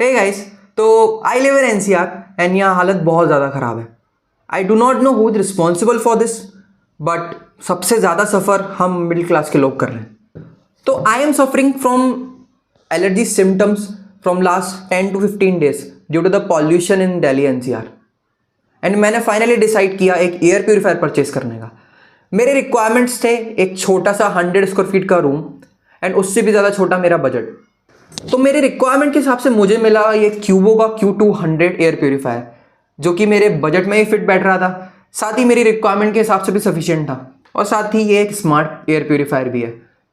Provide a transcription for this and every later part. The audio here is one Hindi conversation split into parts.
हे गाइस, तो I live in NCR and यहाँ हालत बहुत ज़्यादा ख़राब है। I do not know who is responsible for this, but सबसे ज़्यादा सफ़र हम मिडिल क्लास के लोग कर रहे हैं। तो I am suffering from allergy symptoms from last 10 to 15 days due to the pollution in Delhi NCR. And मैंने फाइनली डिसाइड किया एक एयर प्योरीफायर परचेज करने का। मेरे रिक्वायरमेंट्स थे एक छोटा सा 100 स्क्वायर फीट का रूम एंड उससे भी ज़्यादा छोटा मेरा बजट। तो मेरे रिक्वायरमेंट के हिसाब से मुझे मिला ये क्यूबो का Q200 एयर प्योरीफायर, जो कि मेरे बजट में ही फिट बैठ रहा था, साथ ही मेरी रिक्वायरमेंट के हिसाब से भी सफिशिएंट था, और साथ ही ये एक स्मार्ट एयर प्योरीफायर भी है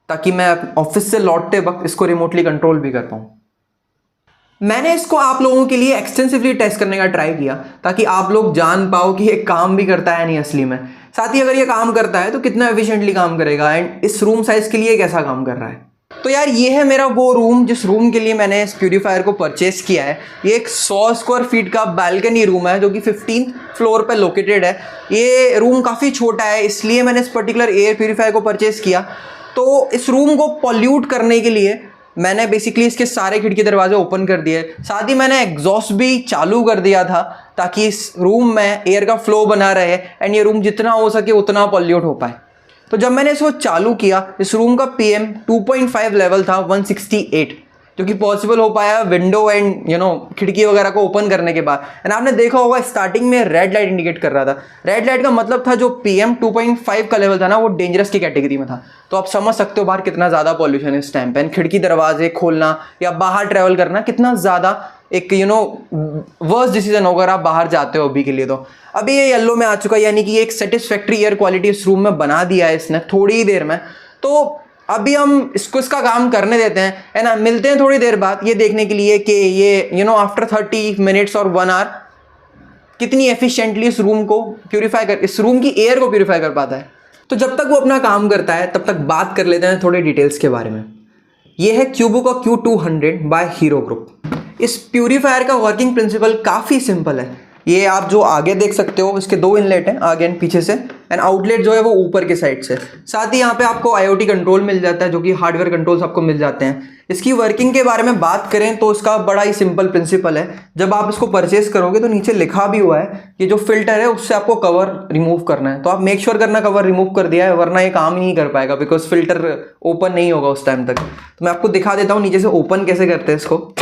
ताकि मैं ऑफिस से लौटते वक्त इसको रिमोटली कंट्रोल भी कर पाऊँ। मैंने इसको आप लोगों के लिए एक्सटेंसिवली टेस्ट करने का ट्राई किया ताकि आप लोग जान पाओ कि ये काम भी करता है नहीं असली में, साथ ही अगर ये काम करता है तो कितना एफिशिएंटली काम करेगा एंड इस रूम साइज के लिए कैसा काम कर रहा है। तो यार ये है मेरा वो रूम जिस रूम के लिए मैंने इस प्यूरीफायर को परचेस किया है। ये एक 100 स्क्वायर फीट का बालकनी रूम है जो कि 15th फ्लोर पर लोकेटेड है। ये रूम काफ़ी छोटा है, इसलिए मैंने इस पर्टिकुलर एयर प्यूरीफायर को परचेस किया। तो इस रूम को पॉल्यूट करने के लिए मैंने बेसिकली इसके सारे खिड़की दरवाजे ओपन कर दिए, साथ ही मैंने एग्जॉस्ट भी चालू कर दिया था ताकि इस रूम में एयर का फ्लो बना रहे एंड ये रूम जितना हो सके उतना पॉल्यूट हो पाए। तो जब मैंने इसको चालू किया, इस रूम का PM 2.5 लेवल था 168, जो कि पॉसिबल हो पाया विंडो एंड खिड़की वगैरह को ओपन करने के बाद। एंड आपने देखा होगा स्टार्टिंग में रेड लाइट इंडिकेट कर रहा था। रेड लाइट का मतलब था जो PM 2.5 का लेवल था ना, वो डेंजरस की कैटेगरी में था। तो आप समझ सकते हो बाहर कितना ज़्यादा पॉल्यूशन है इस टाइम पे, खिड़की दरवाजे खोलना या बाहर ट्रैवल करना कितना ज़्यादा एक वर्स्ट डिसीजन होगा अगर आप बाहर जाते हो अभी के लिए। तो अभी ये येलो में आ चुका है, यानी कि एक सेटिस्फैक्ट्री एयर क्वालिटी इस रूम में बना दिया है इसने थोड़ी ही देर में। तो अभी हम इसका काम करने देते हैं, है ना। मिलते हैं थोड़ी देर बाद ये देखने के लिए कि ये आफ्टर 30 मिनट्स और 1 आवर कितनी एफिशिएंटली इस रूम की एयर को प्यूरीफाई कर पाता है। तो जब तक वो अपना काम करता है तब तक बात कर लेते हैं थोड़े डिटेल्स के बारे में। ये है क्यूबो का Q200 बाय हीरो ग्रुप। इस प्यूरीफायर का वर्किंग प्रिंसिपल काफ़ी सिंपल है। ये आप जो आगे देख सकते हो, इसके 2 इनलेट हैं, आगे एंड पीछे से, एंड आउटलेट जो है वो ऊपर के साइड से। साथ ही यहाँ पे आपको IoT कंट्रोल मिल जाता है, जो कि हार्डवेयर कंट्रोल्स आपको मिल जाते हैं। इसकी वर्किंग के बारे में बात करें तो इसका बड़ा ही सिंपल प्रिंसिपल है। जब आप इसको परचेस करोगे तो नीचे लिखा भी हुआ है कि जो फिल्टर है उससे आपको कवर रिमूव करना है। तो आप मेक श्योर करना कवर रिमूव कर दिया है, वरना ये काम ही नहीं कर पाएगा, बिकॉज फिल्टर ओपन नहीं होगा उस टाइम तक। तो मैं आपको दिखा देता हूँ नीचे से ओपन कैसे करते हैं इसको।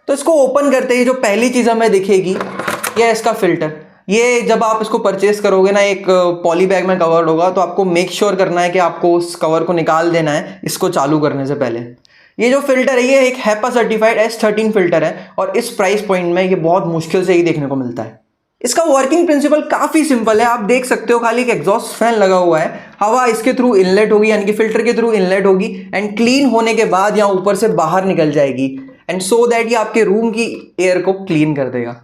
तो इसको ओपन करते ही जो पहली चीज़ हमें दिखेगी ये इसका फिल्टर। ये जब आप इसको परचेस करोगे ना, एक पॉली बैग में कवर्ड होगा, तो आपको मेक श्योर करना है कि आपको उस कवर को निकाल देना है इसको चालू करने से पहले। ये जो फिल्टर है ये एक HEPA सर्टिफाइड S13 फिल्टर है, और इस प्राइस पॉइंट में ये बहुत मुश्किल से ही देखने को मिलता है। इसका वर्किंग प्रिंसिपल काफ़ी सिंपल है। आप देख सकते हो खाली एक एग्जॉस्ट फैन लगा हुआ है, हवा इसके थ्रू इनलेट होगी, यानी कि फिल्टर के थ्रू इनलेट होगी, एंड क्लीन होने के बाद यहाँ ऊपर से बाहर निकल जाएगी, एंड सो दैट ये आपके रूम की एयर को क्लीन कर देगा।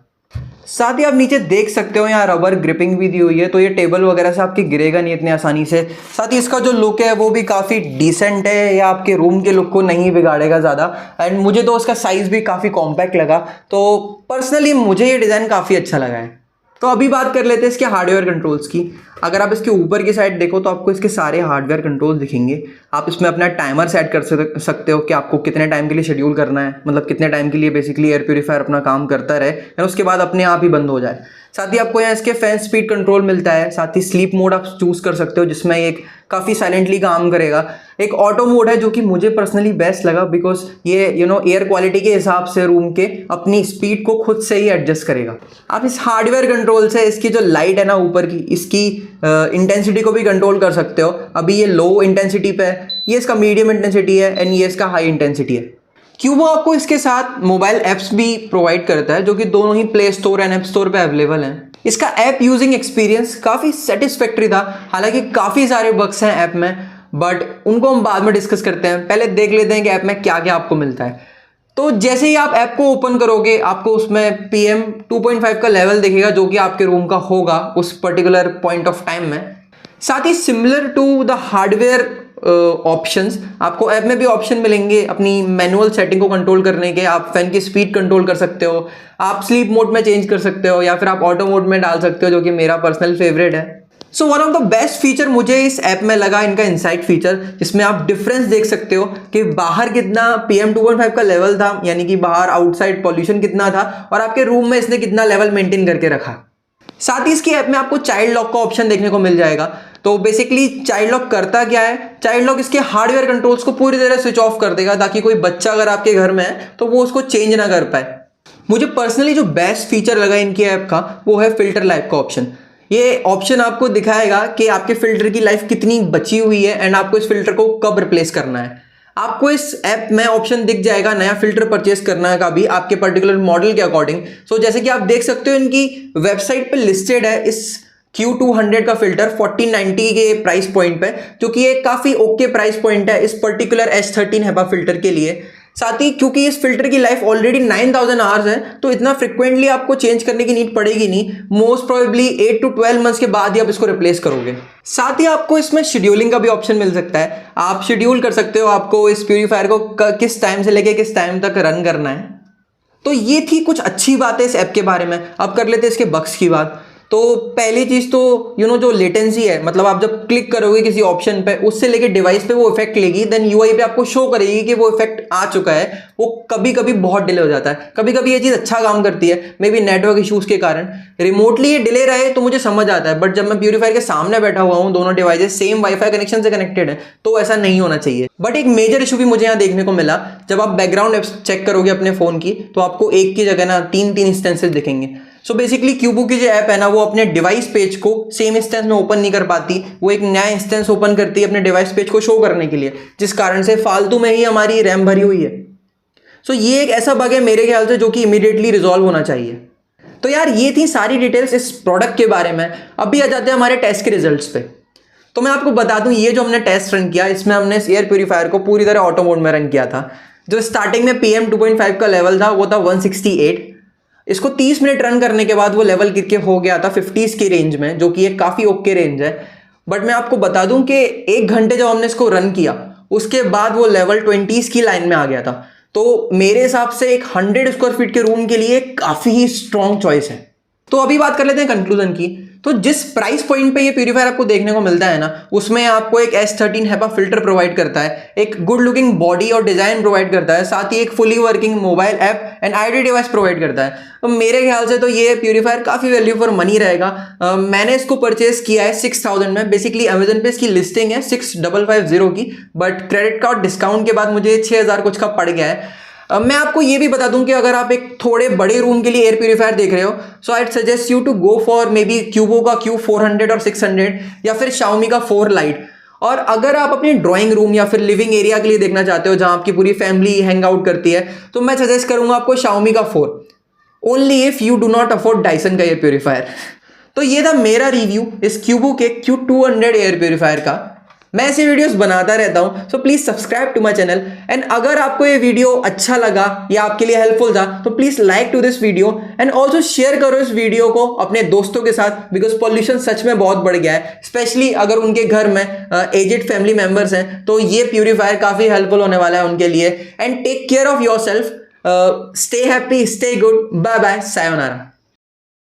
साथ ही आप नीचे देख सकते हो यहाँ रबर ग्रिपिंग भी दी हुई है, तो ये टेबल वगैरह से आपके गिरेगा नहीं इतनी आसानी से। साथ ही इसका जो लुक है वो भी काफ़ी डिसेंट है, या आपके रूम के लुक को नहीं बिगाड़ेगा ज़्यादा। एंड मुझे तो उसका साइज़ भी काफ़ी कॉम्पैक्ट लगा, तो पर्सनली मुझे ये डिज़ाइन काफ़ी अच्छा लगा है। तो अभी बात कर लेते हैं इसके हार्डवेयर कंट्रोल्स की। अगर आप इसके ऊपर की साइड देखो तो आपको इसके सारे हार्डवेयर कंट्रोल्स दिखेंगे। आप इसमें अपना टाइमर सेट कर सकते हो कि आपको कितने टाइम के लिए शेड्यूल करना है, मतलब कितने टाइम के लिए बेसिकली एयर प्यूरीफायर अपना काम करता रहे और उसके बाद अपने आप ही बंद हो जाए। साथ ही आपको यहाँ इसके फैन स्पीड कंट्रोल मिलता है। साथ ही स्लीप मोड आप चूज़ कर सकते हो, जिसमें एक काफ़ी साइलेंटली काम करेगा। एक ऑटो मोड है जो कि मुझे पर्सनली बेस्ट लगा, बिकॉज ये एयर क्वालिटी के हिसाब से रूम के अपनी स्पीड को खुद से ही एडजस्ट करेगा। आप इस हार्डवेयर कंट्रोल से इसकी जो लाइट है ना ऊपर की, इसकी इंटेंसिटी को भी कंट्रोल कर सकते हो। अभी ये लो इंटेंसिटी पे है, ये इसका मीडियम इंटेंसिटी है, एंड ये इसका हाई इंटेंसिटी है। क्यूबो आपको इसके साथ मोबाइल ऐप्स भी प्रोवाइड करता है, जो कि दोनों ही play store and app store पे अवेलेबल हैं। इसका ऐप यूजिंग एक्सपीरियंस काफ़ी सेटिस्फैक्ट्री था। हालांकि काफ़ी सारे बग्स हैं ऐप में, बट उनको हम बाद में डिस्कस करते हैं। पहले देख लेते हैं कि ऐप में क्या क्या आपको मिलता है। तो जैसे ही आप ऐप को ओपन करोगे आपको उसमें PM 2.5 का लेवल दिखेगा, जो कि आपके रूम का होगा उस पर्टिकुलर पॉइंट ऑफ टाइम में। साथ ही similar to the hardware options, आपको ऐप में भी ऑप्शन मिलेंगे अपनी मैनुअल सेटिंग को कंट्रोल करने के। आप फैन की स्पीड कंट्रोल कर सकते हो, आप स्लीप मोड में चेंज कर सकते हो, या फिर आप ऑटो मोड में डाल सकते हो, जो कि मेरा पर्सनल फेवरेट है। So one of the best feature मुझे इस ऐप में लगा इनका इनसाइट फीचर, जिसमें आप डिफरेंस देख सकते हो कि बाहर कितना PM 2.5 का लेवल था, यानी कि बाहर आउटसाइड पॉल्यूशन कितना था, और आपके रूम में इसने कितना लेवल मेंटेन करके रखा। साथ ही इसकी ऐप में आपको चाइल्ड लॉक का ऑप्शन देखने को मिल जाएगा। तो बेसिकली चाइल्ड लॉक करता क्या है, चाइल्ड लॉक इसके हार्डवेयर कंट्रोल्स को पूरी तरह स्विच ऑफ कर देगा, ताकि कोई बच्चा अगर आपके घर में है तो वो उसको चेंज ना कर पाए। मुझे पर्सनली जो बेस्ट फीचर लगा इनकी ऐप का वो है फिल्टर लाइफ का ऑप्शन। ये ऑप्शन आपको दिखाएगा कि आपके फिल्टर की लाइफ कितनी बची हुई है एंड आपको इस फिल्टर को कब रिप्लेस करना है। आपको इस ऐप में ऑप्शन दिख जाएगा नया फिल्टर परचेस करना का भी आपके पर्टिकुलर मॉडल के अकॉर्डिंग। सो जैसे कि आप देख सकते हो इनकी वेबसाइट पे लिस्टेड है इस Q200 का फिल्टर 1490 के प्राइस पॉइंट पे, जो कि एक काफ़ी ओके प्राइस पॉइंट है इस पर्टिकुलर H13 HEPA फिल्टर के लिए। साथ ही क्योंकि इस फिल्टर की लाइफ ऑलरेडी 9000 आवर्स है, तो इतना फ्रिक्वेंटली आपको चेंज करने की नीड पड़ेगी नहीं। मोस्ट प्रोबेबली 8 to 12 मंथ्स के बाद ही आप इसको रिप्लेस करोगे। साथ ही आपको इसमें शेड्यूलिंग का भी ऑप्शन मिल सकता है। आप शेड्यूल कर सकते हो आपको इस प्यूरीफायर को किस टाइम से लेके किस टाइम तक रन करना है। तो ये थी कुछ अच्छी बातें इस ऐप के बारे में। अब कर लेते हैं इसके बग्स की बात। तो पहली चीज़ तो जो लेटेंसी है, मतलब आप जब क्लिक करोगे किसी ऑप्शन पे, उससे लेके डिवाइस पे वो इफेक्ट लेगी, देन UI पे आपको शो करेगी कि वो इफेक्ट आ चुका है। वो कभी कभी बहुत डिले हो जाता है, कभी कभी ये चीज़ अच्छा काम करती है, मे बी नेटवर्क इशूज़ के कारण। रिमोटली ये डिले रहे तो मुझे समझ आता है, बट जब मैं प्यूरीफायर के सामने बैठा हुआ हूँ, दोनों डिवाइसेस सेम वाईफाई कनेक्शन से कनेक्टेड है, तो ऐसा नहीं होना चाहिए। बट एक मेजर इशू भी मुझे यहाँ देखने को मिला। जब आप बैकग्राउंड एप्स चेक करोगे अपने फ़ोन की, तो आपको एक की जगह ना तीन इंस्टेंसेस दिखेंगे। सो बेसिकली क्यूबो की जो ऐप है ना, वो अपने डिवाइस पेज को सेम इंस्टेंस में ओपन नहीं कर पाती, वो एक नया इंस्टेंस ओपन करती है अपने डिवाइस पेज को शो करने के लिए, जिस कारण से फालतू में ही हमारी रैम भरी हुई है। सो ये एक ऐसा बग है मेरे ख्याल से जो कि इमीडिएटली रिजॉल्व होना चाहिए। तो यार ये थी सारी डिटेल्स इस प्रोडक्ट के बारे में। अभी आ जाते हैं हमारे टेस्ट के रिजल्ट्स पे। तो मैं आपको बता दूं, ये जो हमने टेस्ट रन किया, इसमें हमने इस एयर प्यूरीफायर को पूरी तरह ऑटो मोड में रन किया था। जो स्टार्टिंग में PM 2.5 का लेवल था वो था 168। इसको 30 मिनट रन करने के बाद वो लेवल गिर के हो गया था 50s की रेंज में, जो कि एक काफ़ी ओके रेंज है। बट मैं आपको बता दूं कि 1 घंटे जब हमने इसको रन किया, उसके बाद वो लेवल 20s की लाइन में आ गया था। तो मेरे हिसाब से एक 100 स्क्वायर फीट के रूम के लिए काफ़ी ही स्ट्रॉन्ग चॉइस है। तो अभी बात कर लेते हैं कंक्लूजन की। तो जिस प्राइस पॉइंट पे ये प्यूरीफायर आपको देखने को मिलता है ना, उसमें आपको एक H13 HEPA फिल्टर प्रोवाइड करता है, एक गुड लुकिंग बॉडी और डिजाइन प्रोवाइड करता है, साथ ही एक fully working mobile app and ID device provide करता है। तो मेरे ख्याल से तो ये प्यूरीफायर काफ़ी वैल्यू फॉर मनी रहेगा। मैंने इसको परचेज किया है 6000 में। बेसिकली अमेजन पे इसकी लिस्टिंग है 6550 की, बट क्रेडिट कार्ड डिस्काउंट के बाद मुझे 6000 कुछ का पड़ गया है। मैं आपको ये भी बता दूं कि अगर आप एक थोड़े बड़े रूम के लिए एयर प्यूरीफायर देख रहे हो, so I suggest you to go for maybe Qubo का Q400 और 600 या फिर Xiaomi का 4 Lite। और अगर आप अपनी ड्राइंग रूम या फिर लिविंग एरिया के लिए देखना चाहते हो, जहां आपकी पूरी फैमिली हैंग आउट करती है, तो मैं सजेस्ट करूंगा आपको Xiaomi का 4, only if you do not afford Dyson का एयर प्यूरीफायर। तो ये था मेरा रिव्यू इस क्यूबो के Q200 एयर प्यूरीफायर का। मैं ऐसे वीडियोस बनाता रहता हूं, so please subscribe to my channel. And अगर आपको ये वीडियो अच्छा लगा या आपके लिए हेल्पफुल था, तो please like to this video and also share करो इस वीडियो को अपने दोस्तों के साथ, बिकॉज पॉल्यूशन सच में बहुत बढ़ गया है। स्पेशली अगर उनके घर में एजेड फैमिली मेंबर्स हैं, तो ये प्यूरीफायर काफी हेल्पफुल होने वाला है उनके लिए। And take care of yourself, stay happy, stay good, bye bye, sayonara.